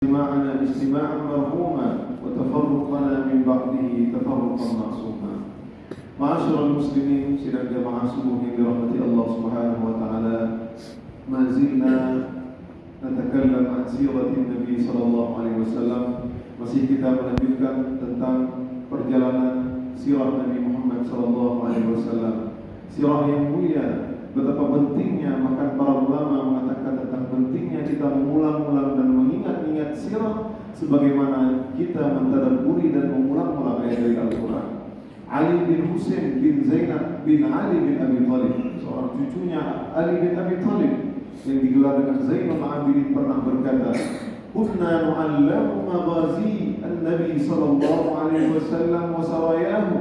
اجتماعنا اجتماعا مرحوما وتفرقنا من بعده تفرقا معصوما. معاشر المسلمين sidang jamaah subuh yang dirahmati Allah Subhanahu wa taala, ma zilna natakallam an siratin Nabi sallallahu alaihi wasallam. Masih kita melanjutkan tentang perjalanan sirah Nabi Muhammad sallallahu alaihi wasallam. Sirah yang mulia, betapa pentingnya, maka para ulama mengatakan tentang pentingnya kita mengulang-ulang dan mengingat-ingat sirah sebagaimana kita mentadabburi dan mengulang-ulang ayat dari Al-Quran. Ali bin Husain bin Zainab bin Ali bin Abi Thalib, seorang cucunya Ali bin Abi Thalib yang digelar dengan Zainul Abidin, pernah berkata, "Kunna nu'allamu maghazi an-Nabi sallallahu alaihi wasallam wa sarayahu."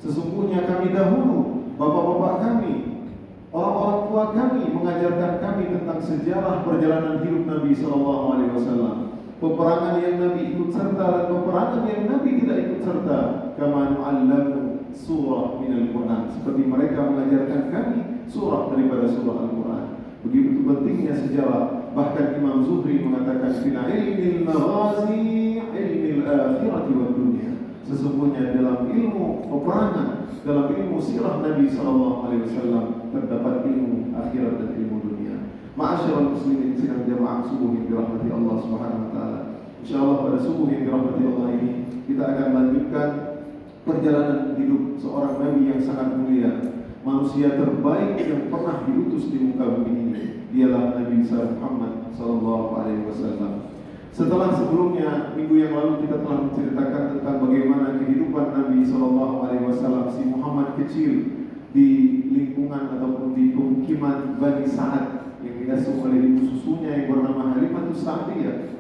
Sesungguhnya kami dahulu, bapak-bapak kami, orang-orang tua kami mengajarkan kami tentang sejarah perjalanan hidup Nabi sallallahu alaihi wasallam. Peperangan yang Nabi ikut serta dan peperangan yang Nabi tidak ikut serta. Kama nu'allamu surah minal Quran, seperti mereka mengajarkan kami surah daripada surah Al-Quran. Begitu pentingnya sejarah. Bahkan Imam Zuhri mengatakan fil ilmil maghazi ilmil akhirati wad dunya. Sesungguhnya dalam ilmu peperangan, dalam ilmu sirah Nabi sallallahu alaihi wasallam terdapat ilmu akhirat dan ilmu dunia. Ma'asyiral muslimin sidang jamaah subuh yang dirahmati Allah Subhanahu wa taala. Insyaallah pada subuh yang dirahmati Allah ini kita akan lanjutkan perjalanan hidup seorang nabi yang sangat mulia, manusia terbaik yang pernah diutus di muka bumi ini. Dialah Nabi besar Muhammad sallallahu alaihi wasallam. Setelah sebelumnya minggu yang lalu kita telah menceritakan tentang bagaimana kehidupan Nabi sallallahu alaihi wasallam, si Muhammad kecil, di lingkungan ataupun di pemukiman Bani Sa'ad yang diasuh oleh ibu susunya yang bernama Halimatus Sa'diyah.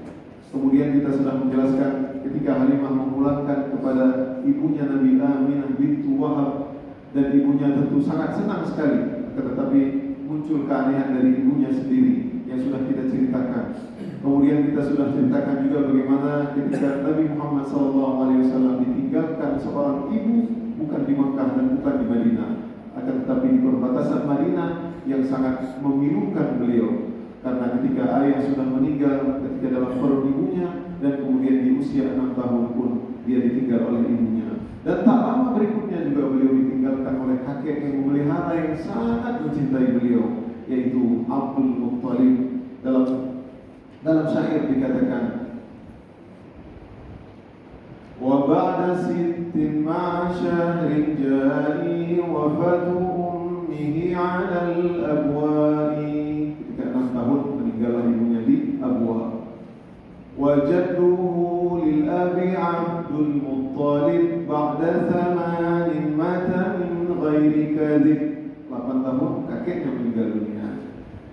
Kemudian kita sudah menjelaskan ketika Halimah memulangkan kepada ibunya Nabi Aminah bintu Wahab, dan ibunya tentu sangat senang sekali, tetapi muncul keanehan dari ibunya sendiri yang sudah kita ceritakan. Kemudian kita sudah ceritakan juga bagaimana ketika Nabi Muhammad SAW ditinggalkan seorang ibu, bukan di Makkah dan bukan di Madinah, akan tetapi di perbatasan Madinah yang sangat memilukan beliau. Karena ketika ayah sudah meninggal ketika dalam perut ibunya, dan kemudian di usia 6 tahun pun dia ditinggal oleh ibunya. Dan tak lama berikutnya juga beliau ditinggalkan oleh kakek yang memelihara yang sangat mencintai beliau, yaitu Abdul Muttalib. Dalam syair dikatakan, wa ba'da sittin ma'a syahrin jari wafatu ummihi 'alal abwa'i. Ketika 6 tahun meninggallah ibunya di Abwa. Wa jadduhu lil abi Abdul Muttalib ba'da thamanin mata min ghairi kadhib. 8 tahun kakeknya meninggal dunia.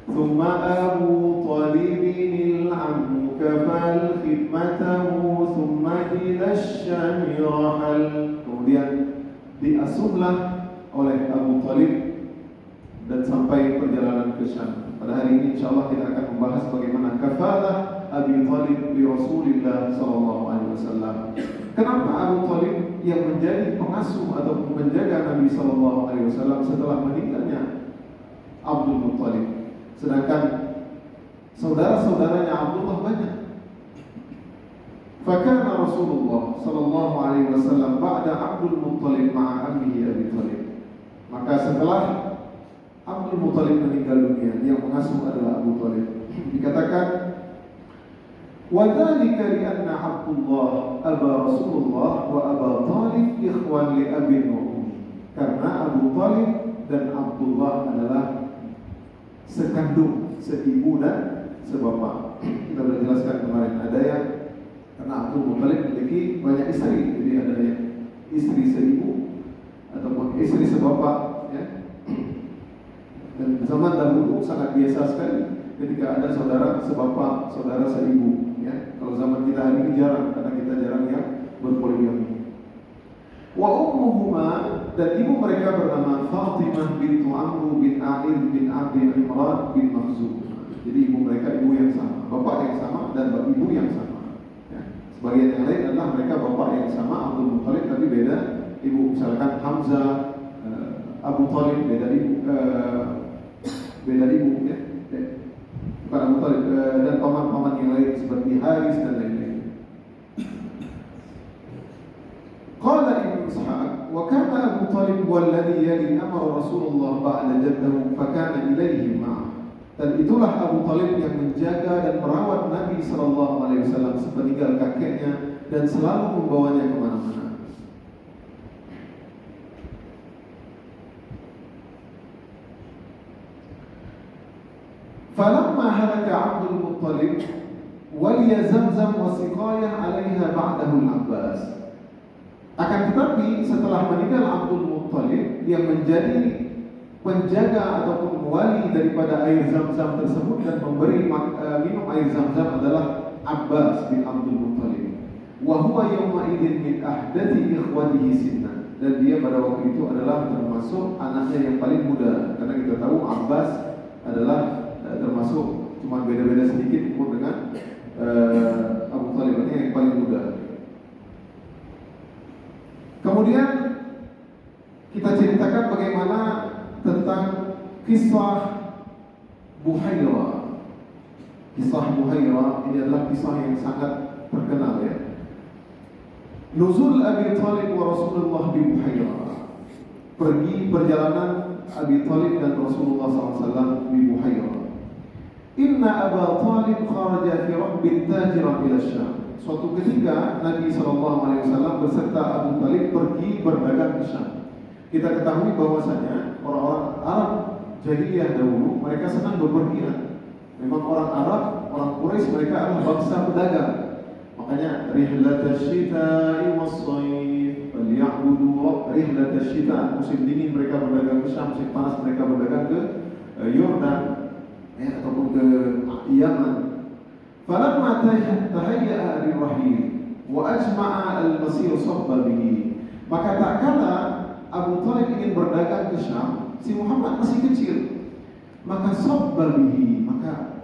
Thumma Abu Talibin al-ammu kafal khidmatahu thumma ila Syam rahal. Kemudian diasuhlah oleh Abu Talib dan sampai perjalanan ke Syam. Pada hari ini insyaallah kita akan membahas bagaimana kafalah Abi Talib li Rasulillah sallallahu alaihi wasallam. Kenapa Abu Talib yang menjadi pengasuh atau menjaga Nabi sallallahu alaihi wasallam setelah meninggalnya Abdul Muttalib, sedangkan saudara-saudaranya Abdullah banyak. Fakana Rasulullah sallallahu alaihi wasallam ba'da Abdul Muttalib ma'a ammihi Abi Talib. Maka setelah Abdul Muttalib meninggal dunia, yang mengasuh adalah Abu Talib. Dikatakan, wa dzalika li anna Abdullah aba Rasulullah wa Aba Talib ikhwan li abi wa ummi. Karena Abu Talib dan Abdullah adalah sekandung, seibu dan sebapak. Kita sudah jelaskan kemarin, ada yang karena Abdul Muttalib memiliki banyak istri, jadi ada yang istri seibu ataupun istri sebapak, ya. Dan zaman dahulu sangat biasa sekali ketika ada saudara sebapak, saudara seibu, ya. Kalau zaman kita hari ini jarang, karena kita jarang yang berpoligami. Wa ummuhuma, dan ibu mereka bernama Fatimah bintu Amru bin A'ir bin Abi Imran bin Makhzum. Jadi ibu mereka ibu yang sama, bapak yang sama, dan ibu yang sama, ya. Sebagian yang lain adalah mereka bapak yang sama, Abdul Muttalib, tapi beda ibu. Misalkan Hamzah, Abu Talib beda ibu, ya. bukan Abu Talib, dan paman-paman yang lain seperti Haris dan lain-lain. Qala Ibnu Ishaq, wa kana Abu Talib walladhi yali amara Rasulullah ba'da jaddahu fa kana ilayhi ma'ah. Dan itulah Abu Talib yang menjaga dan merawat Nabi sallallahu alaihi wasallam sepeninggal kakeknya dan selalu membawanya kemana-mana. Falamma halaka Abdul Muttalib waliya Zamzam wa siqayah 'alaiha ba'dahu al-Abbas. Akan tetapi setelah meninggal Abdul Muttalib yang menjadi penjaga ataupun wali daripada air Zamzam tersebut dan memberi minum air Zamzam adalah Abbas bin Abdul Muttalib. Wa huwa yawma idzin min ahdathi ikhwatihi sinnan. Dan dia pada waktu itu adalah termasuk anaknya yang paling muda, karena kita tahu Abbas adalah termasuk cuma beda-beda sedikit umur dengan Abu Talib, ini yang paling muda. Kemudian kita ceritakan bagaimana tentang kisah Buhairah. Kisah Buhairah ini adalah kisah yang sangat terkenal ya. Nuzul Abi Talib wa Rasulullah bi Buhairah. Pergi perjalanan Abi Talib dan Rasulullah SAW di Buhairah. Inna Aba Talib kharaja fi rabbin tajiran ila Syam. Suatu ketika Nabi SAW beserta Abu Talib pergi berdagang ke Syam. Kita ketahui bahwasanya orang-orang Arab jahiliyah dahulu mereka senang bepergian. Memang orang Arab, orang Quraisy mereka adalah bangsa pedagang. Makanya rihlatasyita'i was-shayf falyabudu rihlatasyita, musim dingin mereka berdagang ke Syam, musim panas mereka berdagang ke Yordan ataupun ke Yaman. Falamma tahayya'a lirrahil wa ajma'a al-masir sabba bihi. Maka tak kala Abu Talib ingin berdagang ke Syam, si Muhammad masih kecil. Maka sabba bihi, maka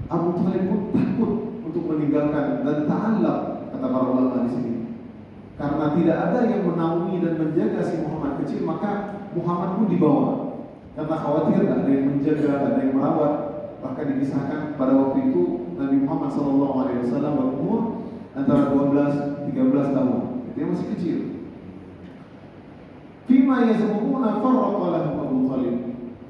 Abu Talib pun takut untuk meninggalkan dan ta'allaq, kata para ulama di sini. Karena tidak ada yang menaungi dan menjaga si Muhammad kecil, maka Muhammad pun dibawa. Karena khawatir ada yang menjaga, ada yang merawat. Bahkan dikisahkan pada waktu itu Nabi Muhammad SAW berumur antara 12-13 tahun. Dia masih kecil. Fima yazmuna farraqa lahu Abu Talib.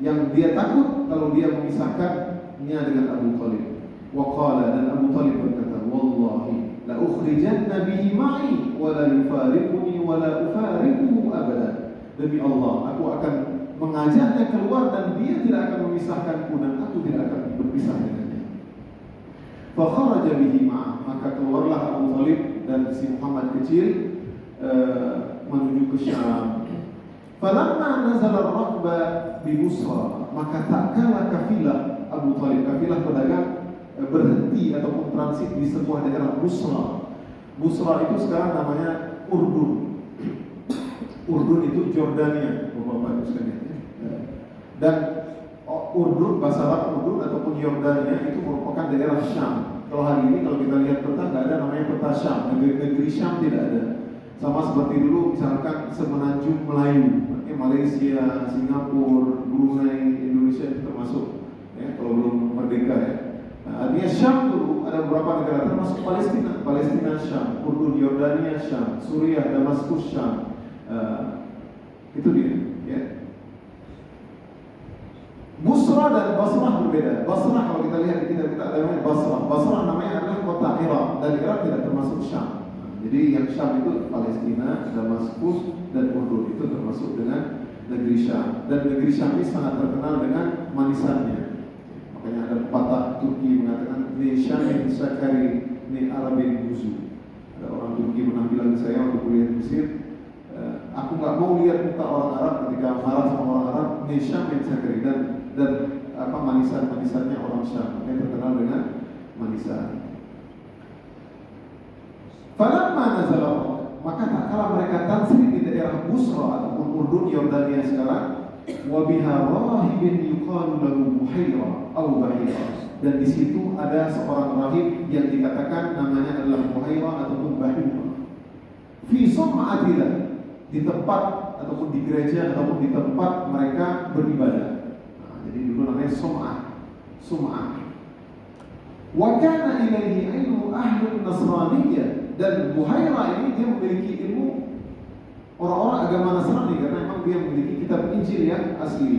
Yang dia takut kalau dia memisahkannya dengan Abu Talib. Wa qala, dan Abu Talib berkata, wallahi la ukhrijanna bihi ma'i wa la yufariquni wa la ufariquhu abadan. Demi Allah, aku akan mengajaknya keluar dan dia tidak akan memisahkanku dan aku tidak akan berpisah dengannya. Fa kharaja bihi ma'ah, maka keluarlah Abu Talib dan si Muhammad kecil menuju ke Syam. Falamma nazala ar-rakba bi Busra, maka tak kala kafilah Abu Talib, kafilah pedagang berhenti ataupun transit di sebuah daerah Busra. Busra itu sekarang namanya Urdun. Urdun itu Jordania, Bapak-bapak sekalian. Dan Urdun, bahasa Arab Urdun ataupun Yordania itu merupakan daerah Syam. Kalau hari ini kalau kita lihat peta, nggak ada namanya peta Syam, negeri Syam tidak ada. Sama seperti dulu misalkan semenanjung Melayu, Malaysia, Singapura, Brunei, Indonesia itu termasuk ya, kalau belum merdeka ya. Nah, artinya Syam dulu ada beberapa negara termasuk Palestina, Syam, Urdun, Yordania Syam, Suriah, Damaskus Syam. Itu dia ya. Busra dan Basrah berbeda. Basrah kalau kita lihat di kitab kita ada namanya Basrah. Basrah namanya adalah kota Irak dan Irak tidak termasuk Syam. Jadi yang Syam itu Palestina, Damaskus dan Urdun itu termasuk dengan negeri Syam. Dan negeri Syam ini sangat terkenal dengan manisannya. Makanya ada pepatah Turki mengatakan ni Syamin Sakari ni Arabin Buzu. Ada orang Turki pernah bilang ke saya waktu kuliah di Mesir, aku nggak mau lihat muka orang Arab ketika marah sama orang Arab. Ni Syamin Sakari dan apa manisannya orang Syam yang terkenal dengan manisan. Falamma nazala, maka tak kala mereka tansri di daerah Busra ataupun Urdun Yordania sekarang, wa biha rahibin yuqalu lahu Buhairah atau Bahirah, dan di situ ada seorang rahib yang dikatakan namanya adalah Buhairah ataupun Bahirah. Fi sum'atillah, di tempat ataupun di gereja ataupun di tempat mereka beribadah. Nah, jadi dulu namanya sum'ah. Wa kana ilaihi ilmu ahli Nasraniyah, dan Buhairah ini dia memiliki ilmu orang-orang agama Nasrani karena memang dia memiliki kitab Injil yang asli.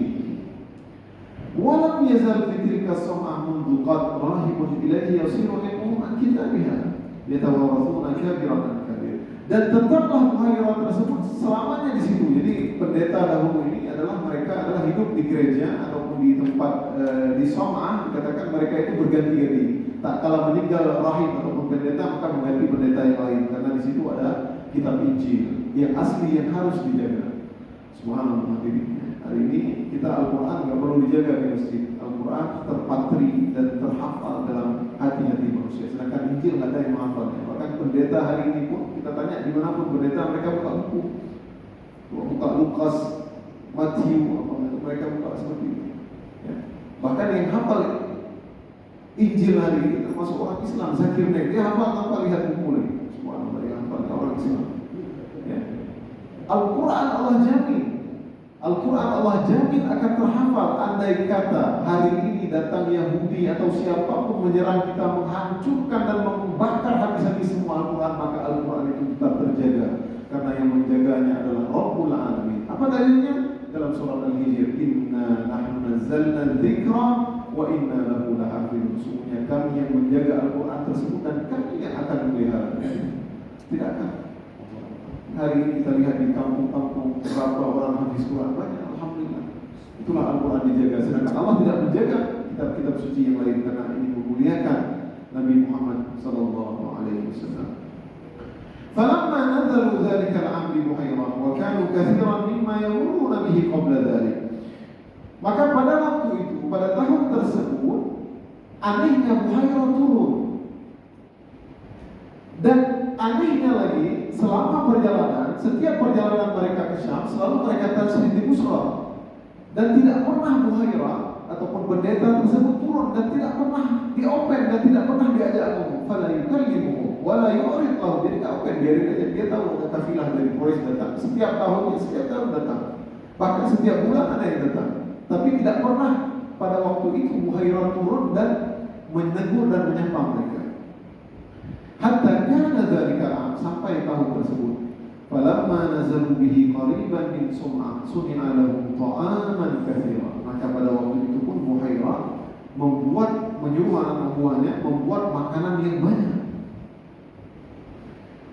Walam yazal fi tilka as-sam'ah mundu qad rahibun ilaihi yasiru ilmuhum an kitabiha yatawarrathuna kabiran an kabir. Dan tetaplah Buhairah tersebut selamanya di situ. Jadi pendeta dahulu ini mereka adalah hidup di gereja ataupun di tempat di Som'ah, dikatakan mereka itu berganti-ganti. Tak kala meninggal rahib ataupun pendeta maka mengganti pendeta yang lain, karena di situ ada kitab Injil yang asli yang harus dijaga. Subhanallah. Hari ini kita Al-Quran nggak perlu dijaga di masjid. Al-Quran terpatri dan terhafal dalam hati-hati manusia. Sedangkan Injil nggak ada yang menghafalnya. Bahkan pendeta hari ini pun kita tanya dimanapun pendeta, mereka buka buku, buka Lukas, Matius, mereka buka seperti itu. Ya. Bahkan yang hafal Injil hari ini termasuk orang Islam, Zakir Naik, dia hafal tanpa lihat buku lagi. Subhanallah, dia hafal orang Islam. Ya. Al-Quran Allah jamin. Al-Quran Allah jamin akan terhafal. Andai kata hari ini datang Yahudi atau siapapun menyerang kita, menghancurkan dan membakar habis-habis semua Al-Quran, maka Al-Quran itu tetap terjaga, karena yang menjaganya adalah Rabbul Alamin. Apa dalilnya? Dalam surat Al-Hijr, inna nahnu nazzalna dzikra wa inna lahu lahafizun. Sesungguhnya kami yang menjaga Al-Quran tersebut dan kami yang akan memelihara. Tidak akan. Hari ini kita lihat di kampung-kampung berapa orang habis Quran, banyak, alhamdulillah. Itulah Al-Quran dijaga. Sedangkan Allah tidak menjaga kitab-kitab suci yang lain, karena ini memuliakan Nabi Muhammad sallallahu alaihi wasallam. Falamma nazalu dzalika al-'abd Buhairah wa kanu katsiran mimma yamuruna bihi qabla dzalik. Maka pada waktu itu, pada tahun tersebut, anehnya Buhairah turun. Dan anehnya lagi, selama perjalanan, setiap perjalanan mereka ke Syam, selalu mereka tasbih di Busra. Dan tidak pernah Buhairah ataupun pendeta tersebut turun, dan tidak pernah diopen, dan tidak pernah diajak ngomong. Fala yukallimuhu wa la yu'rid lahu. Jadi tak open, biarin aja. Dia tahu ada kafilah dari Quraisy datang. Setiap tahun datang. Bahkan setiap bulan ada yang datang. Tapi tidak pernah pada waktu itu Buhairah turun dan menegur dan menyapa mereka. Hatta kana dzalika sampai tahun tersebut. Falamma nazalu bihi qariban min Sum'ah suni'a lahum ta'aman katsiran. Maka pada waktu itu pun Buhairah menyuruh anak buahnya membuat makanan yang banyak.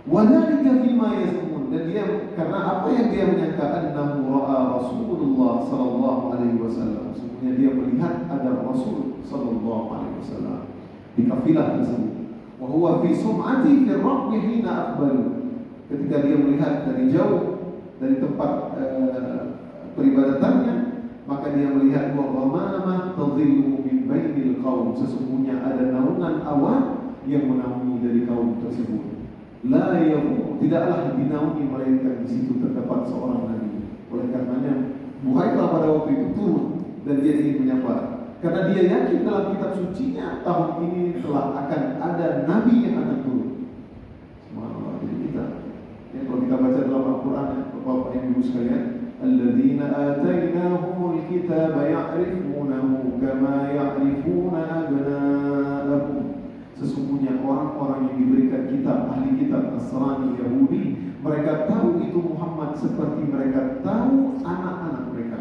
Wadzalika fima yazmun, dan dia karena apa yang dia menyangka, annahu ra'a Rasulullah sallallahu alaihi wasallam. Sebenarnya dia melihat ada Rasul sallallahu alaihi wasallam di kafilah tersebut. Wa huwa fi sum'ati fi ar-raqbi hina aqbalu. Ketika dia melihat dari jauh dari tempat peribadatannya, maka dia melihat wa ghamama tadhillu min bainil qaum. Sesungguhnya ada naungan awan yang menaungi dari kaum tersebut. La yahu, tidaklah dinaungi melainkan di situ terdapat seorang nabi. Oleh karenanya Buhairah pada waktu itu turun dan dia ingin menyapa, karena dia yakin dalam kitab sucinya tahun ini telah akan ada nabi yang akan turun. Subhanallah. Jadi kita, ya, kalau kita baca dalam Al-Quran, Bapak Ibu sekalian, alladzina atainahumul kitaba ya'rifunahu kama ya'rifuna abna'ahum. Sesungguhnya orang-orang yang diberikan kitab, ahli kitab Nasrani, Yahudi, mereka tahu itu Muhammad seperti mereka tahu anak-anak mereka.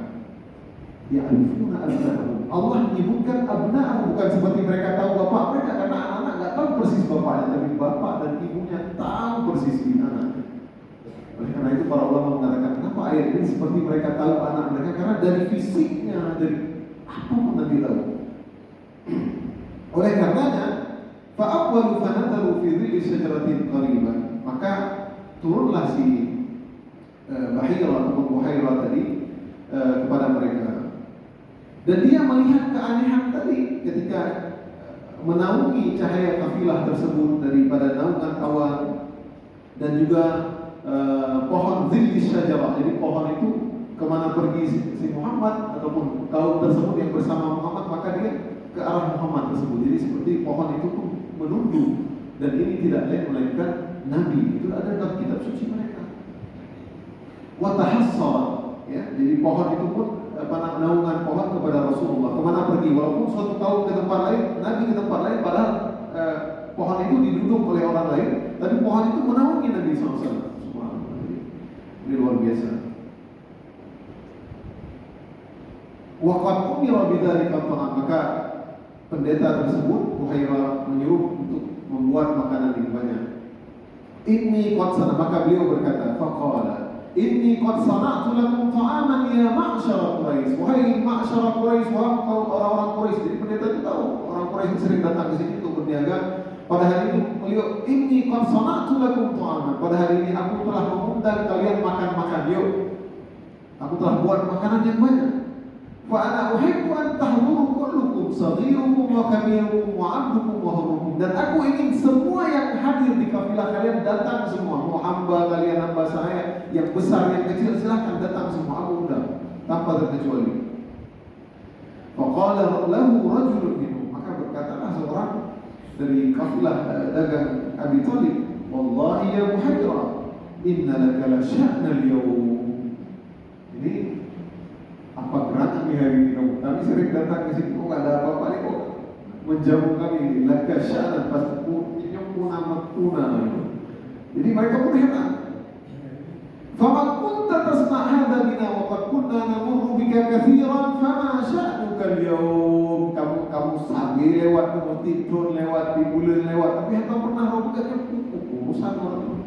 Ya'rifuna abna'ahum. Allah menyebutkan abna'ahum, bukan seperti mereka tahu bapak mereka, karena anak-anak nggak tahu persis bapaknya, tapi bapak dan ibunya tahu persis anaknya. Oleh karena itu para ulama mengatakan, kenapa ayat ini seperti mereka tahu anak mereka? Karena dari fisiknya, dari apa pun nanti tahu. Oleh karenanya, fa'awwalu fanadalu fi dhilli syajaratin qariban. Maka turunlah si Buhairah atau Buhairah tadi kepada mereka. Dan dia melihat keanehan tadi ketika menaungi cahaya kafilah tersebut daripada naungan awan, dan juga pohon dhilli syajarah. Jadi pohon itu kemana pergi si Muhammad ataupun kaum tersebut yang bersama Muhammad, maka dia ke arah Muhammad tersebut. Jadi seperti pohon itu pun menunjuk, dan ini tidak lain melainkan Nabi. Itu ada dalam kitab suci mereka. Wa tahassara, ya. Jadi pohon itu pun naungan pohon kepada Rasulullah. Kemana pergi? Walaupun suatu kaum ke tempat lain, Nabi ke tempat lain, padahal pohon itu diduduk oleh orang lain, tapi pohon itu menaungi Nabi SAW. Ini luar biasa. Waqad umira bidzalika ta'am, maka pendeta tersebut Buhairah menyuruh untuk membuat makanan yang banyak. Inni qad sana, maka beliau berkata, faqala inni qad sana'tu lakum ta'aman ya ma'syara Quraisy. Wahai ma'syara Quraisy, wahai orang-orang Quraisy. Jadi pendeta itu tahu orang Quraisy sering datang ke sini untuk berniaga. Pada hari ini beliau, inni qad sana'tu lakum ta'aman. Pada hari ini aku telah mengundang kalian makan-makan. Yuk, aku telah buat makanan yang banyak. Wa ana uhibbu an tahduru kullukum saghirukum wa kabirukum wa 'abdukum wa hurrukum. Dan aku ingin semua yang hadir di kafilah kalian datang semua. Mau hamba kalian, hamba saya, yang besar, yang kecil, silahkan datang semua. Aku undang tanpa terkecuali. Faqala lahu rajulun minhum, maka berkatalah seorang dari kafilah dagang Abi Thalib, wallahi ya Buhairah, inna laka la sya'na al-yawm. Ini apa gerangan nih hari ini kamu? Kami sering datang ke sini, kok nggak ada apa-apa nih, kok menjamu kami ini. Laka sya'nan, pasti punah. Jadi mereka pun heran. Fama kunta tasma' hadha bina wa qad kunna namurru bika katsiran fama sya'nuka al-yawm. Kamu sagi lewat, kamu tidur lewat, di bulan lewat, tapi yang kamu pernah robohkan urusan orang.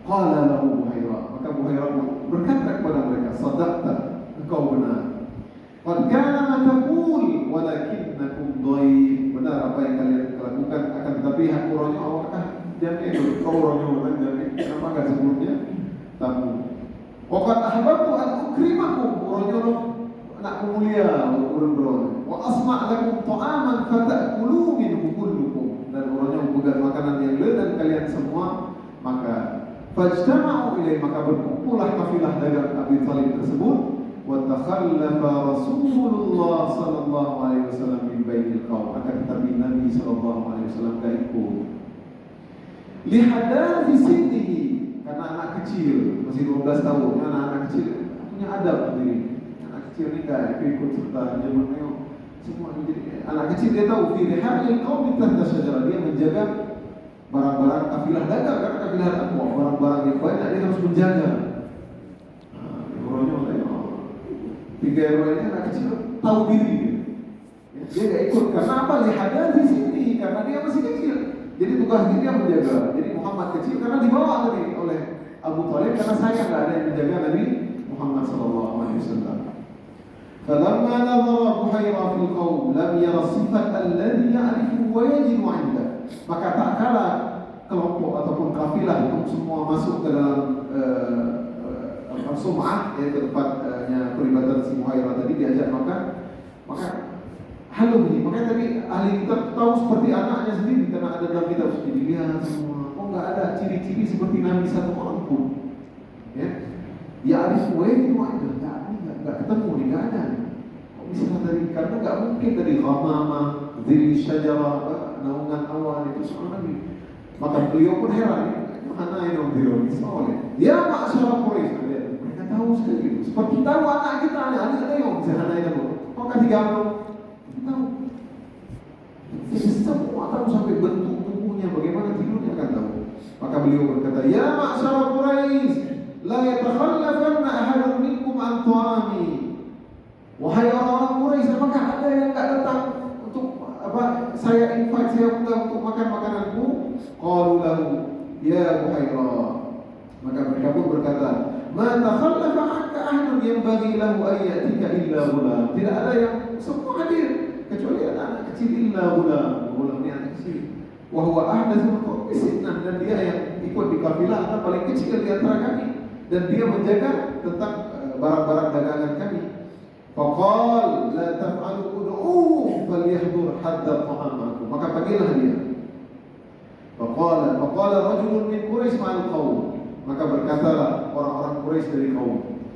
Qala lahu Buhairah, maka Buhairah berkata kepada mereka, sadaqta, engkau benar. Qad kana ma taqul walakinnakum dhaif. Benar apa yang kalian lakukan, akan tetapi hak urangnya apakah jadi itu kau urangnya orang jadi kenapa enggak sebelumnya tamu. Wa qad ahbabtu an ukrimakum, urangnya anak mulia urang-urang. Wa asma' lakum ta'aman fata'kulu minhu kullukum. Dan urangnya membuat makanan yang lain dan kalian semua maka fajtama'u ilaihi, maka berkumpullah kafilah dagang Abi Thalib tersebut. Wa takhallafa Rasulullah sallallahu alaihi wasallam min bainil qaum, akan tetapi Nabi sallallahu alaihi wasallam enggak ikut. Lihadathi sinnihi, karena anak kecil masih 12 tahun, anak kecil punya adab sendiri. Anak kecil ini enggak ikut serta zaman semua. Jadi anak kecil dia tahu fi rihalil qaum tahta syajarah, dia menjaga barang-barang kafilah dagang, karena kafilah dagang barang-barang yang banyak dia harus menjaga. Tiga orang ini anak kecil tahu diri, dia nggak ikut karena apa? Lihat di sini karena dia masih kecil. Jadi tugas dia menjaga. Jadi Muhammad kecil karena dibawa tadi oleh Abu Thalib karena saya nggak ada yang menjaga Nabi Muhammad sallallahu alaihi wasallam. Falamma nadhara Buhairah fil qaum lam yara sifat alladhi ya'rifu wa yajidu 'inda. Maka tak kala kelompok ataupun kafilah untuk semua masuk ke dalam Sum'ah, yaitu tempatnya peribadatan si Buhairah tadi diajak makan, maka halo ini, makanya tadi ahli kitab tahu seperti anaknya sendiri karena ada dalam kitab suci dilihat semua. Kok nggak ada ciri-ciri seperti Nabi satu orang pun? Ya arif itu nggak ketemu nih, nggak ada. Kok bisa tadi? Karena nggak mungkin tadi ghamamah, dhil syajarah, naungan awan itu soal Nabi. Maka beliau pun heran, mana yang beliau misalnya? Ya ma'asyara Quraisy. Tahu sekali, seperti tahu anak kita, anak yang sehana itu, maka digambar, tahu. Jadi semua tahu sampai bentuk tubuhnya, bagaimana tidurnya akan tahu. Maka beliau berkata, ya ma'asyara Quraisy, la yatakhallafanna ahadun minkum an ta'ami. Wahai orang-orang Quraisy, apakah ada yang enggak datang untuk apa? Saya invite, saya undang untuk makan makananku? Qalu lahu, ya Buhairah. Maka mereka pun berkata, ma takhallafa anka ahadun yanbaghi lahu an ya'tika illa ghulam. Tidak ada yang semua hadir kecuali anak kecil, illa ghulam. Ghulam ini anak kecil. Wa huwa ahdathul qawmi sinnan, dan dia yang ikut di kafilah yang paling kecil di antara kami, dan dia menjaga tentang barang-barang dagangan kami. Faqal la taf'alu ud'u falyahdur hadda ta'amakum. Maka panggillah dia. Faqala rajulun min Quraisy ma'al qaum. Maka berkatalah orang-orang Quraisy dari kaum,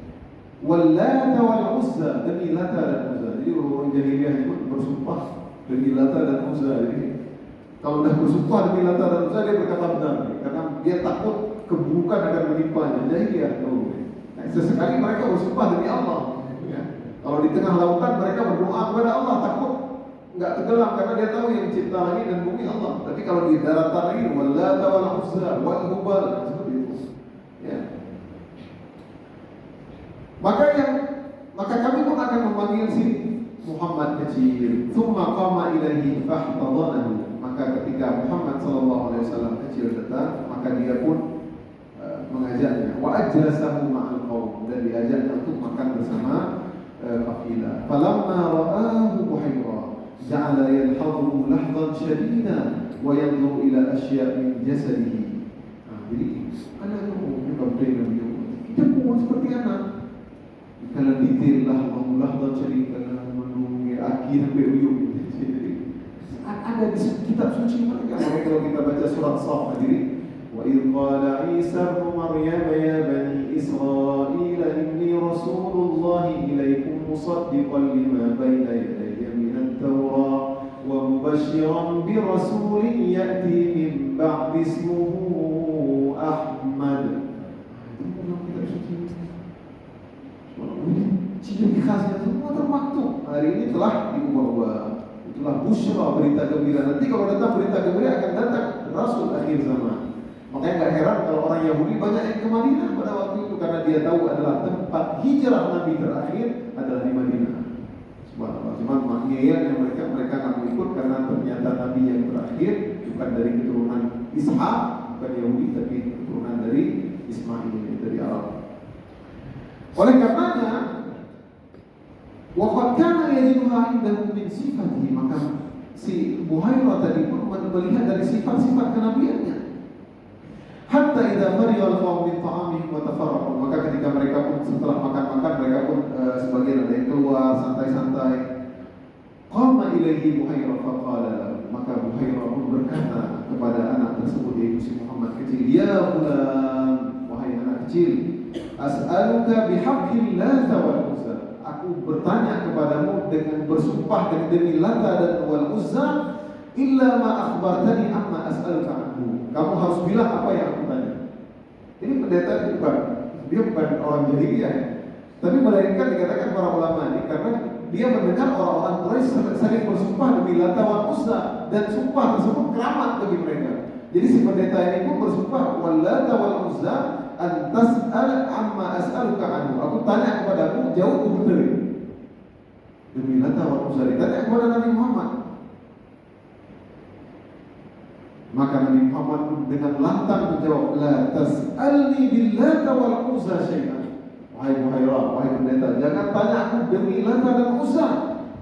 Wallata wal Uzza, demi Lata dan Uzza. Jadi orang jahiliyah itu bersumpah demi Lata dan Uzza. Jadi kalau dah bersumpah demi Lata dan Uzza, dia berkata benar, karena dia takut keburukan akan menimpanya. Jahiliyah dulu. Nah, Sesekali mereka bersumpah demi Allah. Ya. Kalau di tengah lautan mereka berdoa kepada Allah, takut nggak tenggelam karena dia tahu yang cipta langit dan bumi Allah. Tapi kalau di daratan lagi, Wallata wal Uzza wal Hubal, seperti itu. Ya. Maka kami pun akan memanggil si Muhammad kecil. Tsumma qama ilaihi fahtadanahu. Maka ketika Muhammad sallallahu alaihi wasallam kecil datang, maka dia pun mengajaknya. Wa ajlasahu ma'al qaum, dan diajaknya untuk makan bersama kafilah. Falamma ra'ahu Buhairah ja'ala yalhadhu lahdan shadidan wa yanzuru ila asya' min jasadihi. Jadi anak itu bukan kita pun seperti anak. Kalau detail lahdan shadidan menunggu akhir sampai ujung. Ada di kitab suci mereka. Kalau kita baca surat Shaf hadirin, وَإِذْ قَالَ عِيسَى ابْنُ مَرْيَمَ يَا بَنِي إِسْرَائِيلَ إِنِّي رَسُولُ اللَّهِ إِلَيْكُمْ مُصَدِّقًا لِمَا بَيْنَ يَدَيَّ مِنَ التَّوْرَاةِ وَمُبَشِّرًا بِرَسُولٍ يَأْتِي مِنْ بَعْدِي اسْمُهُ أَحْمَدُ. Ciri khasnya semua termaktub. Hari ini telah diubah-ubah. Itulah busyra, berita gembira. Nanti kalau datang berita gembira akan datang Rasul akhir zaman. Makanya gak heran kalau orang Yahudi banyak yang ke Madinah pada waktu itu, karena dia tahu adalah tempat hijrah Nabi terakhir adalah di Madinah. Subhanallah. Cuma maknanya mereka nggak mau ikut karena ternyata Nabi yang terakhir bukan dari keturunan Ishak, bukan Yahudi, tapi keturunan dari Ismail, dari Arab. Oleh karenanya, waqad kana yajiduha indahu min sifatihi, maka si Buhairah tadi pun melihat dari sifat-sifat kenabiannya. Hatta idza fariya al-qawm min ta'amihim wa tafarraqu, maka ketika mereka pun setelah makan-makan, mereka pun sebagian ada yang keluar santai-santai. Qama ilaihi Buhairah faqala, maka Buhairah pun berkata kepada anak tersebut, yaitu si Muhammad kecil, ya ghulam, wahai anak kecil, as'aluka bihaqqil Lata wal Uzza, aku bertanya kepadamu dengan bersumpah demi Lata dan wal Uzza, illa ma akhbartani amma as'aluka anhu. Kamu harus bilang apa yang aku tanya. Ini pendeta itu dia bukan orang jahiliyah, tapi melainkan dikatakan para ulama ini karena dia mendengar orang-orang Quraisy saling bersumpah demi Lata wal Uzza, dan sumpah tersebut keramat bagi mereka. Jadi si pendeta ini pun bersumpah, wal Lata wal Uzza an tas'al amma as'aluka anhu. Aku tanya kepadamu, jauh benar. Demi Lata wal Uzza ditanya kepada Nabi Muhammad. Maka Nabi Muhammad dengan lantang menjawab, la tas'alni bil Lata wal Uzza syai'an. Wahai Buhairah, wahai pendeta, jangan tanya aku demi Lata dan Uzza.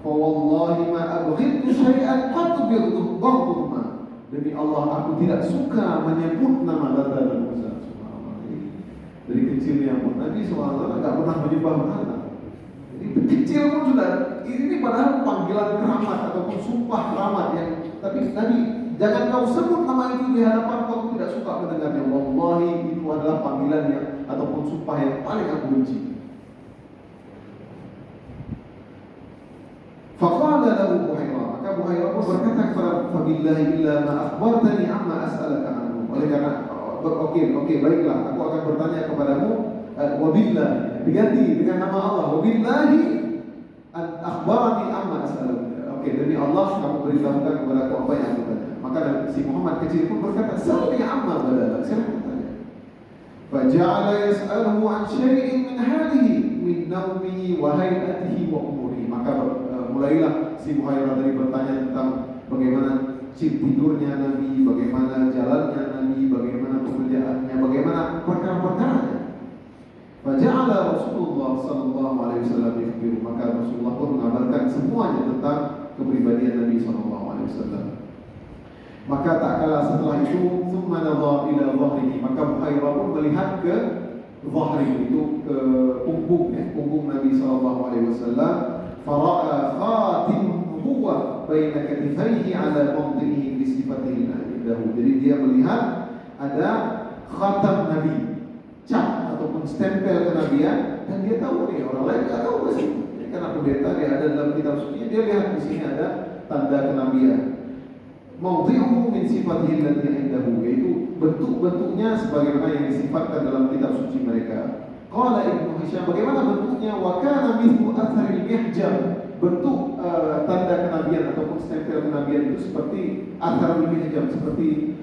Fa wallahi ma abghidtu syai'an qad bighdhuhuma. Demi Allah, aku tidak suka menyebut nama Lata dan Uzza. Subhanallah. Dari kecilnya pun Nabi SAW tidak pernah menyembah berhala. Jadi kecil pun sudah, ini padahal panggilan keramat ataupun sumpah keramat yang, tapi Nabi, jangan kau sebut nama itu di hadapan kau tidak suka mendengarnya. Wallahi, itu adalah panggilan yang ataupun sumpah yang paling aku benci. Faqala lahu Buhairah, maka Buhairah pun berkata kepada Fabillahi illa ma akhbartani amma as'alaka anhu. Oleh karena Oke, baiklah, aku akan bertanya kepadamu, wabillahi, diganti dengan nama Allah, wabillahi an akhbarani amma as'aluka. Oke, demi Allah kamu beritahukan kepada aku apa yang aku tanya. Maka si Muhammad kecil pun berkata, salni amma badalak, silakan tanya. Faja'ala yas'aluhu an syai'in min halihi min naumihi wa hayatihi wa umurihi. Maka mulailah si Buhairah tadi bertanya tentang bagaimana tidurnya Nabi, bagaimana jalannya Nabi, bagaimana pekerjaannya, bagaimana perkara-perkaranya. Faja'ala Rasulullah sallallahu alaihi wasallam yakhbiru, maka Rasulullah pun mengabarkan semuanya tentang kepribadian Nabi sallallahu alaihi wasallam. Maka tak kalah setelah itu, thumma nadhara ila dhahrihi, maka Buhairah pun melihat ke dhahri, itu ke punggung Nabi sallallahu alaihi wasallam. Fara'a khatim huwa baina katifaihi ala mawdihi bi sifatihi indahu. Jadi dia melihat ada khatam Nabi, cap ataupun stempel kenabian, dan dia tahu nih, orang lain enggak tahu pasti. Karena pendeta dia ada dalam kitab suci, dia lihat di sini ada tanda kenabian. Mawdi'uhu min sifatihi allati indahu, yaitu bentuk-bentuknya sebagaimana yang disifatkan dalam kitab suci mereka. Qala Ibnu Hisham, bagaimana bentuknya? Wa kana mithlu atharil mihjam. Bentuk tanda kenabian ataupun stempel kenabian itu seperti atharil mihjam, seperti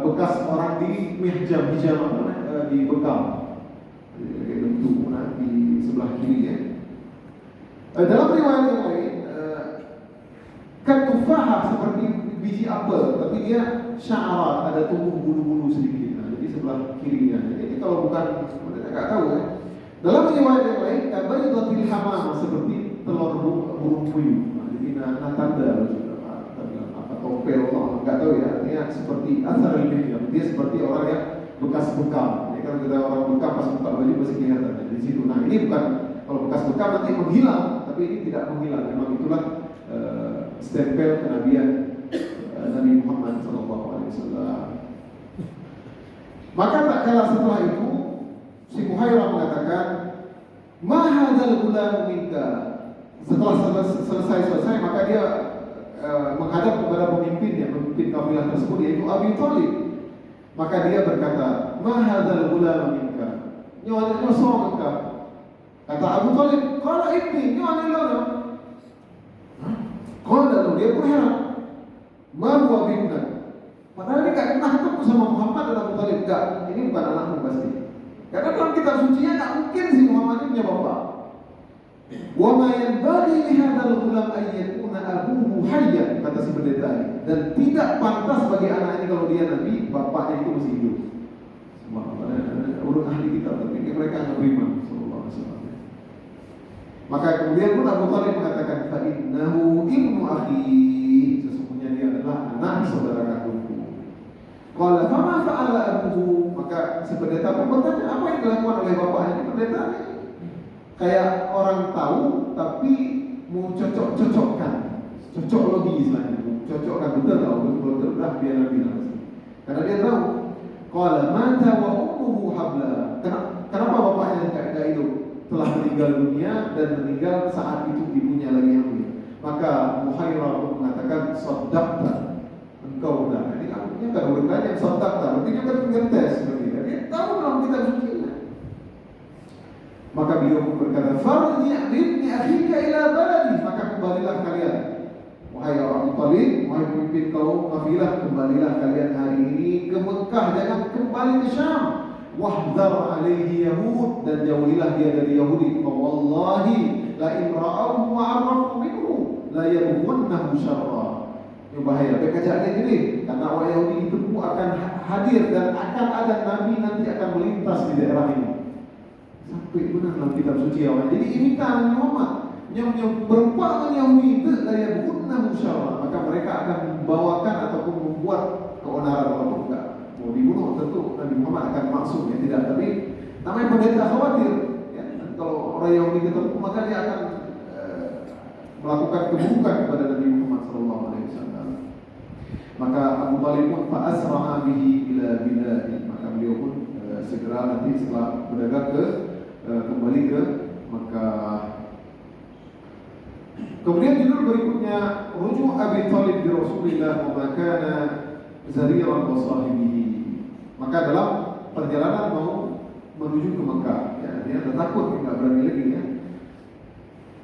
bekas orang di mihjam, hijam apa namanya? Di bekal. Bentuk di sebelah kiri ya. Dalam riwayat yang lain, kan tufaha seperti biji apel, tapi dia sya'arat, ada tumbuh bulu-bulu sedikit. Nah, jadi sebelah kirinya. Jadi kalau bukan, mereka nggak tahu ya. Dalam riwayat yang lain, kabaydatil hamamah, seperti telur burung puyuh. Nah, jadi tanda apa topel, nggak tahu ya. Artinya seperti asar ini, dia seperti orang yang bekas bekam. Jadi kalau kita orang bekam pas buka baju masih kelihatan ya, di situ. Nah, ini bukan, kalau bekas bekam nanti menghilang, tapi ini tidak menghilang. Memang itulah stempel kenabian Nabi Muhammad SAW. Maka tak kalah setelah itu, si Muhairah mengatakan, "Ma hadzal gulamu minka." Setelah selesai, maka dia menghadap kepada pemimpinnya, pemimpin kabilah tersebut, yaitu Abi Thalib. Maka dia berkata, "Ma hadzal gulamu minka." Nyawa soalnya. Kata Abu Thalib, "Qala ibni, nyawa lana." Qala, dia pun heran. Ma huwa bibna. Padahal dia gak pernah ketemu sama Muhammad dan Abu Thalib. Enggak, ini bukan anakmu pasti. Karena dalam kitab sucinya gak mungkin si Muhammad ini punya bapak. Wa ma yanbaghi li hadzal ghulam an yakuna abuhu hayyan, kata si pendeta ini. Dan tidak pantas bagi anak ini kalau dia nabi, bapaknya itu masih hidup. Urut ahli kitab, tapi mereka nggak beriman. Maka kemudian pun Abu Thalib mengatakan, fa innahu ibnu akhi, sesungguhnya dia adalah anak saudara kandungku. Qala fama fa'ala abuhu, maka si pendeta pun bertanya, apa yang dilakukan oleh bapaknya? Pendeta kayak orang tahu tapi mau cocok-cocokkan, cocok logi istilahnya, cocokkan betul tahu betul dah dia nabi langsung. Karena dia tahu. Qala mata wa ummuhu habla. Kenapa bapaknya tidak hidup? Telah meninggal dunia dan meninggal saat itu ibunya lagi hamil. Maka Muhairah mengatakan, "Shaddaqta." Engkau benar. Ini artinya kan orang lain yang shaddaqta, artinya kan ngetes seperti itu. Dia tahu dalam kitab suci. Maka beliau pun berkata, "Farji' bibni akhika ila baladi." Maka kembalilah kalian, wahai orang Thalib, wahai pemimpin kaum kafilah, kembalilah kalian hari ini ke Mekah, jangan kembali ke Syam. Wahdhar alaihi Yahud, dan jauhilah dia dari Yahudi. Fa wallahi la in ra'awhu wa 'arafu minhu la yabghunnahu syarra. Ini bahaya. Kejadian ini karena orang Yahudi itu akan hadir dan akan ada nabi nanti akan melintas di daerah ini. Sampai benar dalam kitab suci Allah. Jadi imitan Muhammad yang berupa Yahudi itu la yabghunnahu syarra. Maka mereka akan membawakan ataupun membuat keonaran ataupun enggak. Mau dibunuh tentu Nabi Muhammad akan maksum ya, tidak, tapi namanya pendeta khawatir ya, kalau orang Yahudi ketemu maka dia akan melakukan keburukan kepada Nabi Muhammad SAW. Maka Abu Thalib pun fa'asra'a bihi ila biladi, maka beliau pun segera nanti setelah berdagang kembali ke Mekah. Kemudian judul berikutnya, Ruju' Abi Thalib bi Rasulillah wa ma kana zariran wa sahibihi. Maka dalam perjalanan mau menuju ke Mekah, ya, dia takut, tidak berani lagi ya.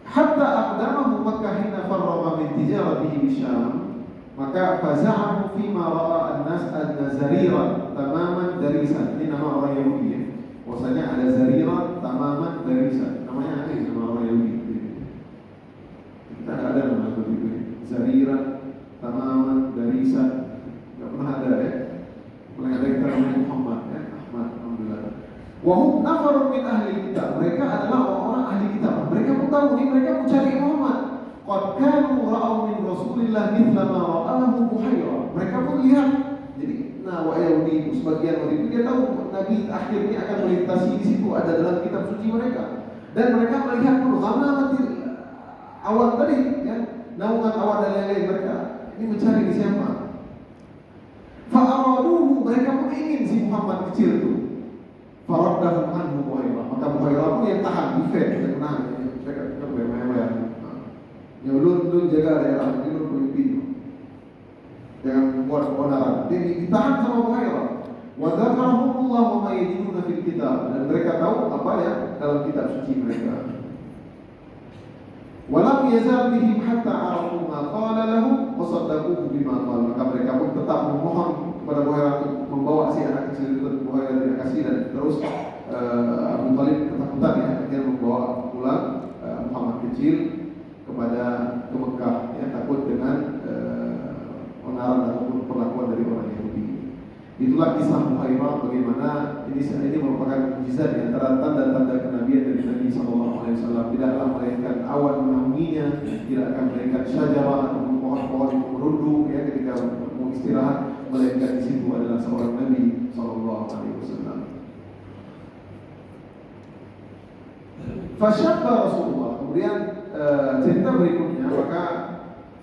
Hatta aqdamahu Makkah hina farraga min tijaratihi bi Syam. Maka faza'ahu fima ra'a an-nas an-zariran tamaman darisan. Ini nama orang Yahudi ya. Maksudnya ada zariran tamaman darisan. Namanya ada nama orang Yahudi. Kita tidak ada nama begitu ya. Zariran tamaman darisan. Tidak pernah ada ya. Mulai dari Nabi Muhammad ya, Ahmad, alhamdulillah. Wahum nafarun min ahli kitab. Mereka adalah orang-orang ahli kitab. Mereka pun tahu ini, mereka mencari Muhammad. Qad kanu ra'aw min Rasulillah mithla ma ra'ahu Muhairah. Mereka pun lihat. Jadi, wa Yahudi, sebagian waktu itu dia tahu Nabi akhirnya akan melintasi di situ, ada dalam kitab suci mereka. Dan mereka melihat pun ghamamatil awan tadi ya, naungan awan dan lain-lain. Mereka ini mencari di siapa? Fa'araduhu, mereka pun ingin si Muhammad kecil itu. Faraddahu anhu Muhairah. Maka Muhairah pun yang tahan, defend, yang tahan. Mereka bermewah-mewah. Ya lu jaga daerah ini, lu pemimpin. Jangan buat keonaran. Dia ditahan sama Muhairah. Wa dzakarahumullah wa ma yajiduna fil kitab, dan mereka tahu apa yang dalam kitab suci mereka. Walam yazal bihim hatta arafu ma qala lahum wa saddaquhu bima qala. Maka mereka pun tetap memohon kepada Buhairah untuk membawa si anak kecil itu, Buhairah bin Kasir, dan terus Abu Thalib ketakutan ya, akhirnya membawa pulang Muhammad kecil ke Mekah ya, takut dengan pengaruh ataupun perlakuan dari orang Yahudi. Itulah kisah Buhairah, bagaimana ini merupakan mukjizat di antara tanda-tanda kenabian dari Nabi SAW. Tidaklah melainkan awan menaunginya, tidak akan melainkan syajarah atau pohon-pohon yang merunduk ya ketika mau istirahat, melainkan di situ adalah seorang Nabi SAW. Fasyabba Rasulullah. Kemudian cerita berikutnya, maka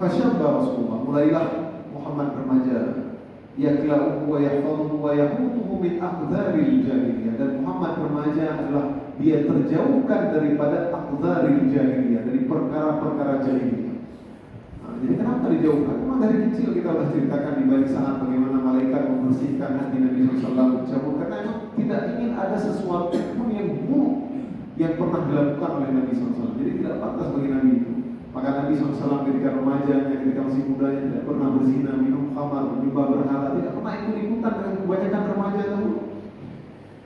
fasyabba Rasulullah, mulailah Muhammad remaja, yakla'uhu wa yahfazuhu wa yahutuhu min aqdharil jahiliyah. Dan Muhammad remaja adalah dia terjauhkan daripada aqdharil jahiliyah, dari perkara-perkara jahiliyah. Jadi kenapa dijauhkan? Memang dari kecil kita sudah ceritakan di balik saat bagaimana malaikat membersihkan hati Nabi SAW cabut, karena memang tidak ingin ada sesuatu pun yang buruk yang pernah dilakukan oleh Nabi SAW. Jadi tidak pantas bagi Nabi itu. Maka Nabi SAW ketika remajanya, ketika masih mudanya, tidak pernah berzina, minum khamar, menyembah berhala, tidak pernah ikut-ikutan dengan kebanyakan remaja dahulu.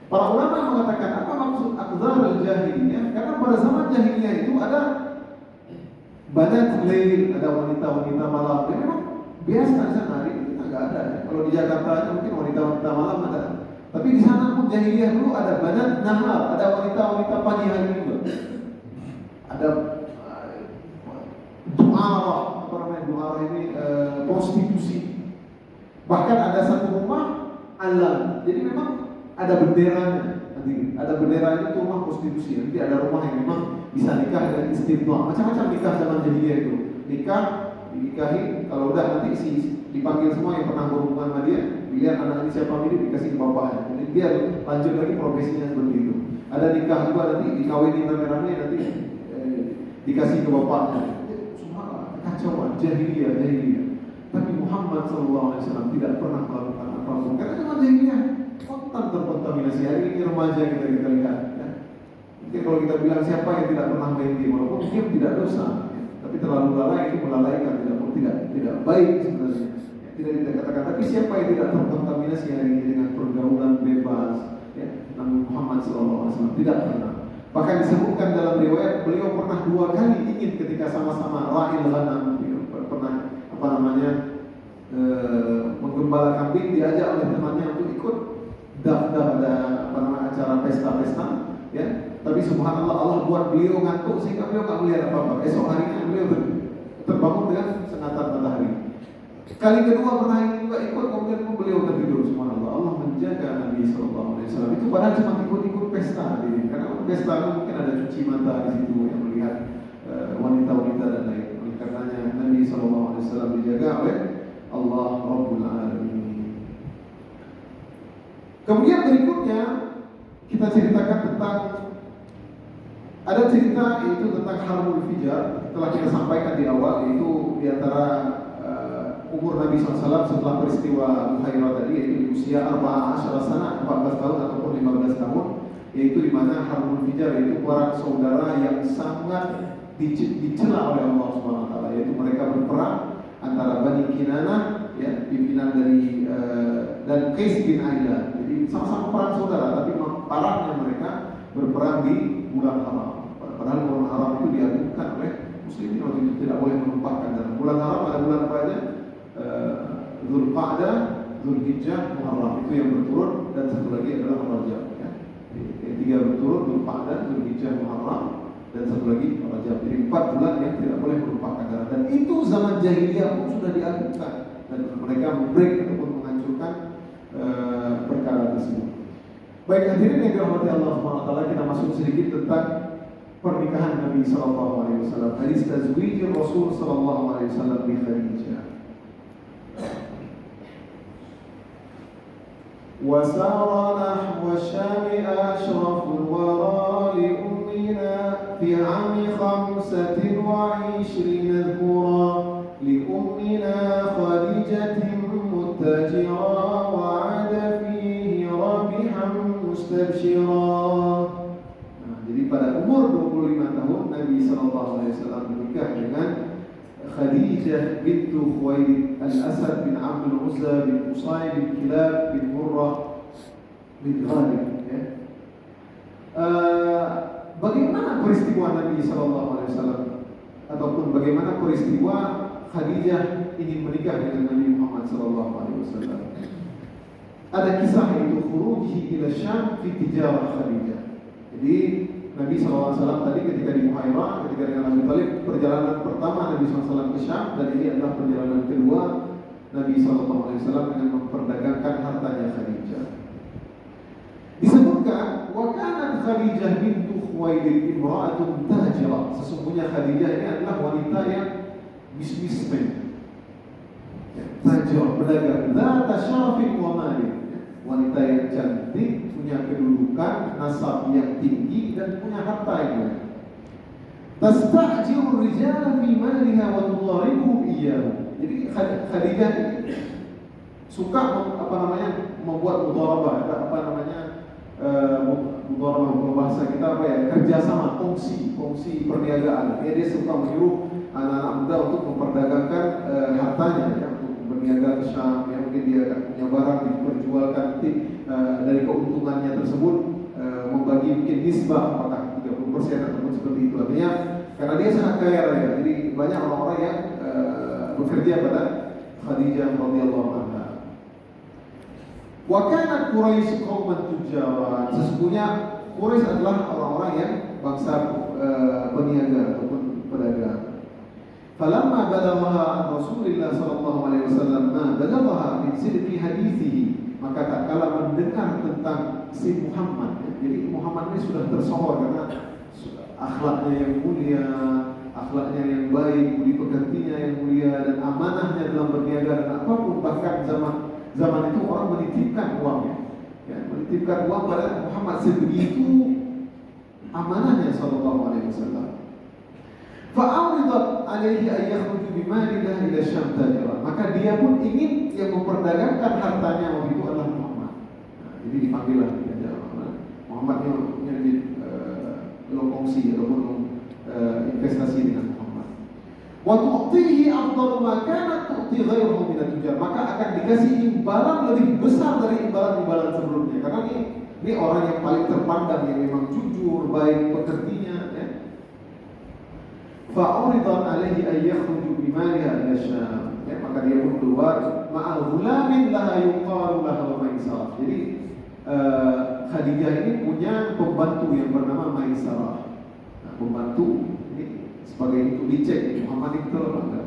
Para ulama mengatakan apa maksud aqdhar al-jahiliyah? Karena pada zaman jahiliyah itu ada banyak lail, ada wanita-wanita malam. Jadi memang biasa di sana, hari ini kita nggak ada. Kalau di Jakarta aja mungkin wanita-wanita malam ada. Tapi di sana pun jahiliyah dulu ada banyak nahar, ada wanita-wanita pagi hari juga. Ada du'arah, apa namanya du'arah ini, prostitusi. Bahkan ada satu rumah alam. Jadi memang ada benderanya. Nanti ada bendera itu rumah prostitusi. Nanti ada rumah yang memang bisa nikah dengan istibdha. Macam-macam nikah zaman jahiliyah itu. Nikah, dinikahi, kalau udah nanti dipanggil semua yang pernah berhubungan sama dia, dilihat anak ini siapa ini, dikasih ke bapaknya. Jadi dia lanjut lagi profesinya seperti itu. Ada nikah juga nanti dikawini rame-rame, nanti dikasih ke bapaknya. Subhanallah, kacauan jahiliyah. Tapi Muhammad SAW tidak pernah melakukan apapun. Karena zaman jahiliyah kontan terkontaminasi. Hari ini remaja kita lihat. Ya. Mungkin kalau kita bilang siapa yang tidak pernah main game, walaupun game tidak dosa, ya. Tapi terlalu lalai itu melalaikan, tidak baik sebenarnya. Ya, tidak dikatakan. Tapi siapa yang tidak terkontaminasi hari ini dengan pergaulan bebas? Ya, Nabi Muhammad SAW tidak pernah. Bahkan disebutkan dalam riwayat beliau pernah 2 kali ingin ketika sama-sama ra'il ghanam, pernah menggembala kambing, diajak oleh temannya untuk ikut daftar ada acara pesta-pesta, ya. Tapi subhanallah Allah buat beliau ngantuk sehingga beliau nggak melihat apa-apa. Esok harinya beliau terbangun dengan sengatan matahari. Kali kedua pernah juga ikut, kemudian beliau tertidur. Subhanallah, Allah menjaga Nabi SAW. Itu padahal cuma ikut-ikut pesta, karena pesta itu mungkin ada cuci mata di situ yang melihat wanita-wanita dan lain. Oleh karenanya Nabi SAW dijaga oleh Allah Rabbul Alamin. Kemudian berikutnya kita ceritakan tentang ada cerita yaitu tentang Harmul Fijar. Telah kita sampaikan di awal, yaitu di antara umur Nabi SAW setelah peristiwa Buhairah tadi, yaitu di usia 14 sana, 14 tahun ataupun 15 tahun, yaitu di mana Harmul Fijar, yaitu orang saudara yang sangat dicela oleh Allah Subhanahu wa taala, yaitu mereka berperang antara Bani Kinanah, ya, pimpinan dari dan Qais bin Ailah. Jadi sama-sama perang saudara, tapi parahnya mereka berperang di bulan haram. Padahal bulan haram itu diagungkan oleh muslimin, waktu itu tidak boleh menumpahkan darah. Bulan haram ada bulan apa aja? Dzulqa'dah, Dzulhijjah, Muharram, itu yang berturut, dan satu lagi adalah Rajab, ya. Yang 3 berturut, Dzulqa'dah, Dzulhijjah, Muharram, dan satu lagi Rajab. Jadi 4 bulan yang tidak boleh menumpahkan darah. Dan itu zaman jahiliyah pun sudah diagungkan, dan mereka membreak ataupun menghancurkan perkara tersebut. Baik, hadirin yang dirahmati Allah Subhanahu wa taala, kita masuk sedikit tentang pernikahan Nabi sallallahu alaihi wasallam. Hadis tazwijir Rasul sallallahu alaihi wasallam bi Khadijah. Wa sara nahwa syami ashraful wara li ummina fi 'ami 25 dhkura li ummina Khadijatin muttajira wa 'ada fihi مستبشرا. Nah, jadi pada umur 25 tahun Nabi SAW menikah dengan Khadijah bintu Khuwailid al-Asad bin Abdul Uzza bin Qusay bin Kilab bin Murrah bin Ghalib. Ya. Bagaimana peristiwa Nabi SAW ataupun bagaimana peristiwa Khadijah ingin menikah dengan Nabi Muhammad SAW? Ada kisah itu khurujihi ila Syam fi tijarah Khadijah. Jadi Nabi SAW tadi ketika di Muhairah, ketika dengan Abi Thalib, perjalanan pertama Nabi SAW ke Syam, dan ini adalah perjalanan kedua Nabi SAW dengan memperdagangkan hartanya Khadijah. Disebutkan wa kanat Khadijah bintu Khuwailid imra'atun tajirah. Sesungguhnya Khadijah ini adalah wanita yang bisnismen, tajirah, pedagang, dzata syarafin wa malin, wanita yang cantik, punya kedudukan, nasab yang tinggi, dan punya harta yang banyak. Tasta'jiru rijala fi maliha wa tudharibu iyyahu. Jadi Khadijah suka membuat mudharabah, mudharabah bahasa kita kerjasama, kongsi perniagaan. Dia suka menyuruh anak-anak muda untuk memperdagangkan hartanya, ya, untuk berniaga ke Syam, yang mungkin dia punya barang diperjualkan, dari keuntungannya tersebut membagi mungkin nisbah, apakah 30% ataupun seperti itu. Artinya karena dia sangat kaya raya, jadi banyak orang-orang yang bekerja pada Khadijah radhiyallahu anha. Wa kanat Quraisy qauman tujaran. Sesungguhnya Quraisy adalah orang-orang yang bangsa peniaga ataupun pedagang. Falamma balaghaha an Rasulillah sallallahu alaihi wasallam ma balaghaha min sidqi hadithihi, maka tak kala mendengar tentang si Muhammad, ya. Jadi Muhammad ini sudah tersohor karena akhlaknya yang mulia, akhlaknya yang baik, budi pekertinya yang mulia, dan amanahnya dalam berniaga dan apapun. Bahkan zaman itu orang menitipkan uangnya, ya, menitipkan uang pada Muhammad, sebegitu amanahnya sallallahu alaihi wasallam. Fa'aridat alaihi an yakhruju bimalihi ila Syam tajira. Maka dia pun ingin yang memperdagangkan hartanya waktu itu adalah Muhammad. Nah, jadi dipanggillah dia Muhammad yang kongsi ataupun investasi dengan Muhammad. Wa tu'tihi afdalu ma kanat tu'ti ghairuhu min at-tujar. Maka akan dikasih imbalan lebih besar dari imbalan-imbalan sebelumnya. Karena ini orang yang paling terpandang, yang memang jujur, baik pekertinya, ya. Fa'uridan alaihi an yakhruju bimaliha ila Syam. Ya, maka dia pun keluar ma'al ghulamin la yuqalu lahu Maisarah. Jadi Khadijah ini punya pembantu yang bernama Maisarah. Nah, pembantu ini sebagai itu dicek Muhammad ini betul atau enggak?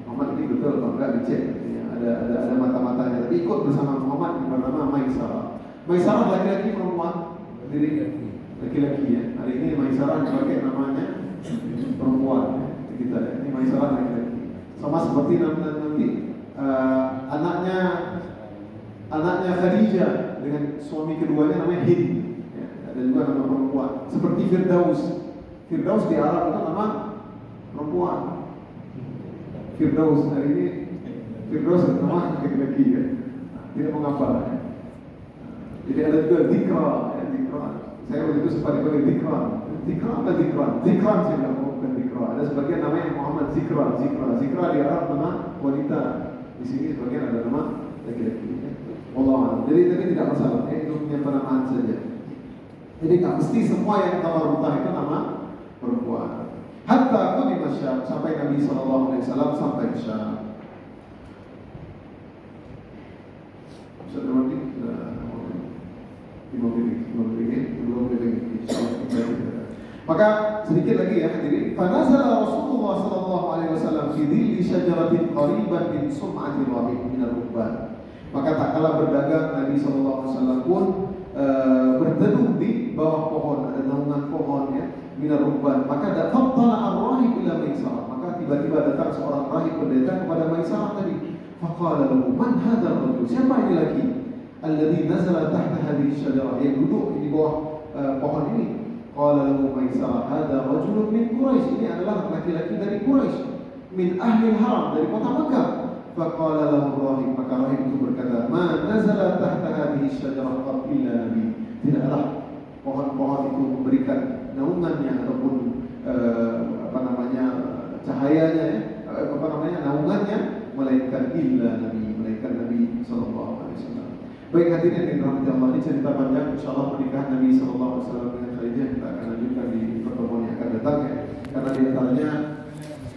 Muhammad ini betul atau enggak dicek. Ya, ada mata-matanya. Tapi ikut bersama Muhammad yang bernama Maisarah. Maisarah laki-laki perempuan? Laki-laki, ya. Hari ini Maisarah dipakai namanya perempuan, ya. Kita ya. Ini Maisarah laki-laki. Sama seperti nanti anaknya Khadijah dengan suami keduanya namanya Hind, ya. Ada juga nama perempuan. Seperti Firdaus di Arab itu nama perempuan. Firdaus, hari ini Firdaus nama laki-laki, ya. Tidak mengapa, ya. Jadi ada juga Dzikra, ya. Dzikra. Saya waktu itu sempat dipanggil Dzikra. Dzikran saya bilang, bukan Dzikra. Ada sebagian namanya Muhammad Dzikra di Arab nama wanita. Di sini sebagian ada nama laki-laki, ya. Allah. Jadi tidak masalah, ya. Itu punya penamaan saja. Jadi tak mesti semua yang tawarutah itu nama perempuan. Hatta aku di Syam, sampai Nabi SAW sampai ke Syam. Sudah Maka sedikit lagi, ya hadirin. Fanazala Rasulullah sallallahu alaihi wasallam fi dhilli syajaratin qariban min sum'ati rahib min ar-rukban. Maka tak kala berdagang Nabi sallallahu alaihi wasallam pun berteduh di bawah pohon, ada naungan pohon, ya, min ar-rukban. Maka fattala ar-rahib ila Maisarah. Maka tiba-tiba datang seorang rahib pendeta kepada Maisarah tadi. Faqala lahu, man hadzal rajul? Siapa ini lagi? Alladhi nazala tahta hadhihi syajarah, yang duduk di bawah pohon ini. Qala lahu Maisarah, hadza rajulun min Quraisy. Ini adalah laki-laki dari Quraisy, min ahli haram, dari kota Makkah. Faqala lahu rahib, maka rahib itu berkata, ma nazala tahta hadhihi syajarah illa nabi. tidaklah pohon-pohon itu memberikan naungannya ataupun cahayanya, naungannya melainkan Nabi sallallahu alaihi wasallam. Baik, hadirin yang dirahmati Allah, ini cerita panjang insyaallah pernikahan Nabi sallallahu alaihi wasallam dengan Khadijah kita akan lanjutkan di pertemuan yang akan datang ya. Karena di antaranya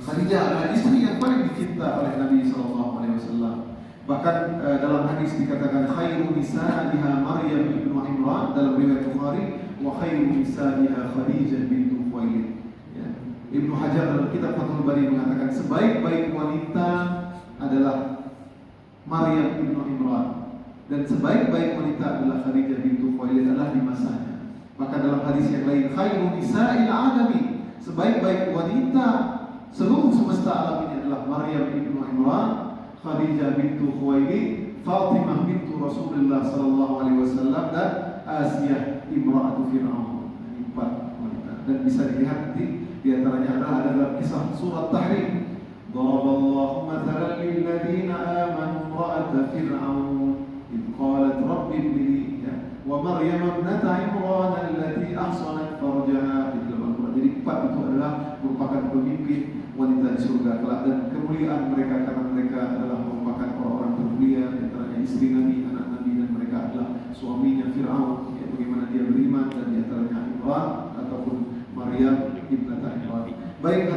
Khadijah adalah istri yang paling dicinta oleh Nabi sallallahu alaihi wasallam. Bahkan dalam hadis dikatakan khairu nisa'iha Maryam ibnu Imran dalam riwayat Bukhari, wa khairu nisa'iha Khadijah bintu Khuwailid. Ya. Ibnu Hajar dalam kitab Fathul Bari mengatakan sebaik-baik wanita adalah Maryam ibnu Imran dan sebaik-baik wanita adalah Khadijah bintu Khuwailid adalah di masanya. Maka dalam hadis yang lain khairu nisa'il alami, sebaik-baik wanita seluruh semesta alam ini adalah Maryam ibnu Imran, Khadijah bintu Khuwailid, Fatimah bintu Rasulullah sallallahu alaihi wasallam dan Asiyah imra'atu Fir'aun. Ini 4 wanita dan bisa dilihat nanti di antaranya adalah dalam kisah surat Tahrim. Daraballahu mathalan lil ladzina amanu imra'ata Fir'aun id qalat rabbi ibni wa Maryam ibnata Imran allati ahsanat farjaha. Jadi 4 itu adalah merupakan pemimpin wanita di surga kelak dan kemuliaan mereka karena mereka adalah merupakan orang-orang termulia, di antaranya istri Nabi, anak Nabi, dan mereka adalah suaminya Fir'aun, ya, bagaimana dia beriman, dan di antaranya Imran ataupun Maryam ibnata Imran. Baik,